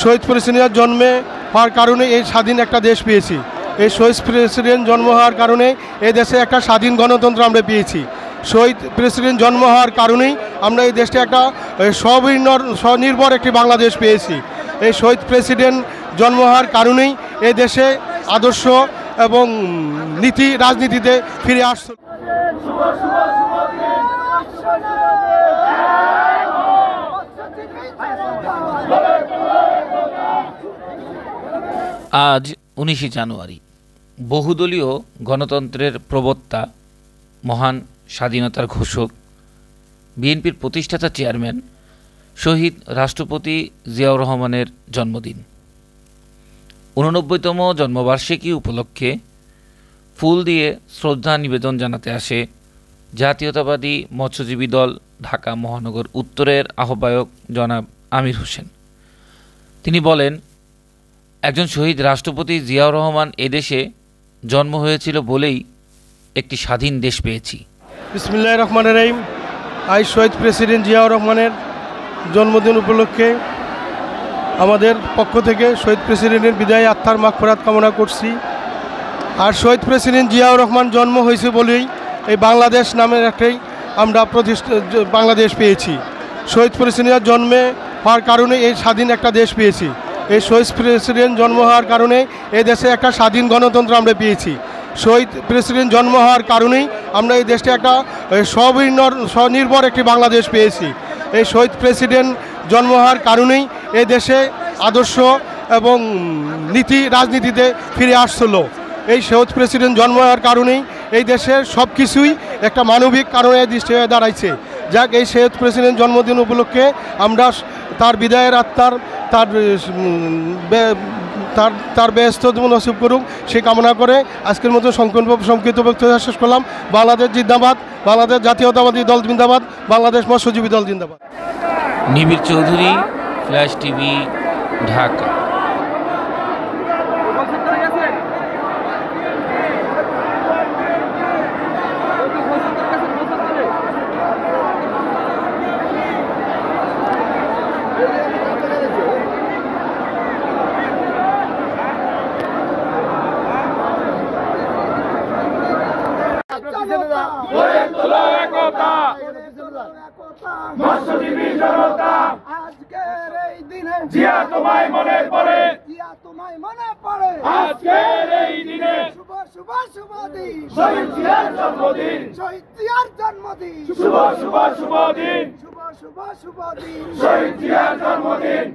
শহীদ প্রেসিডেন্টের জন্মে হওয়ার কারণে এই স্বাধীন একটা দেশ পেয়েছি। এই শহীদ প্রেসিডেন্ট জন্ম হওয়ার কারণে এই দেশে একটা স্বাধীন গণতন্ত্র আমরা পেয়েছি। শহীদ প্রেসিডেন্ট জন্ম হওয়ার কারণেই আমরা এই দেশটা একটা স্বনির্ভর একটি বাংলাদেশ পেয়েছি। এই শহীদ প্রেসিডেন্ট জন্ম হওয়ার কারণেই এই দেশে আদর্শ এবং নীতি রাজনীতিতে ফিরে আসছে। আজ 19 জানুয়ারি বহুদলীয় গণতন্ত্রের প্রবক্তা, মহান স্বাধীনতার ঘোষক, বিএনপির প্রতিষ্ঠাতা চেয়ারম্যান শহীদ রাষ্ট্রপতি জিয়াউর রহমানের জন্মদিন। 89তম জন্মবার্ষিকী উপলক্ষে ফুল দিয়ে শ্রদ্ধা নিবেদন জানাতে আসে জাতীয়তাবাদী মৎস্যজীবী দল ঢাকা মহানগর উত্তরের আহ্বায়ক জনাব আমির হোসেন। তিনি বলেন, একজন শহীদ রাষ্ট্রপতি জিয়াউর রহমান এদেশে জন্ম হয়েছিল বলেই একটি স্বাধীন দেশ পেয়েছি। বিসমিল্লাহির রহমানির রহিম। আজ শহীদ প্রেসিডেন্ট জিয়াউর রহমানের জন্মদিন উপলক্ষে আমাদের পক্ষ থেকে শহীদ প্রেসিডেন্টের বিদায় আত্মার মাগফিরাত কামনা করছি। আর শহীদ প্রেসিডেন্ট জিয়াউর রহমান জন্ম হয়েছে বলেই এই বাংলাদেশ নামের একটাই আমরা বাংলাদেশ পেয়েছি। শহীদ প্রেসিডেন্টের জন্মে হওয়ার কারণে এই স্বাধীন একটা দেশ পেয়েছি। এই শহীদ প্রেসিডেন্ট জন্ম হওয়ার কারণে এই দেশে একটা স্বাধীন গণতন্ত্র আমরা পেয়েছি। শহীদ প্রেসিডেন্ট জন্ম হওয়ার কারণেই আমরা এই দেশটা একটা স্বনির্ভর একটি বাংলাদেশ পেয়েছি। এই শহীদ প্রেসিডেন্ট জন্ম হওয়ার কারণেই এই দেশে আদর্শ এবং নীতি রাজনীতিতে ফিরে আসছিল। এই শহীদ প্রেসিডেন্ট জন্ম হওয়ার কারণেই এই দেশের সব কিছুই একটা মানবিক কারণে দৃষ্টি হয়ে দাঁড়াইছে। যাক, এই শহীদ প্রেসিডেন্ট জন্মদিন উপলক্ষে আমরা তার বিদায়ের আত্মার তার ব্যস্ত নসিব করুক সে কামনা করে আজকের মতো সংক্ষিপ্ত বক্তব্য শেষ করলাম। বাংলাদেশ জিন্দাবাদ, বাংলাদেশ জাতীয়তাবাদী দল জিন্দাবাদ, বাংলাদেশ মৎস্যজীবী দল জিন্দাবাদ। নিবিড় চৌধুরী, ফ্ল্যাশ টিভি, ঢাকা। মৎস্যজীবী জনতা আজকের এই দিনে জিয়া তোমায় মনে পড়ে, জিয়া তোমায় মনে পড়ে। আজকের এই দিনে শুভ শুভ শুভ দিন, শহীদ জিয়ার জন্মদিন, শহীদ জিয়ার জন্মদিন, শুভ শুভ শুভ দিন, শুভ শুভ শুভ দিন, শহীদ জিয়ার জন্মদিন।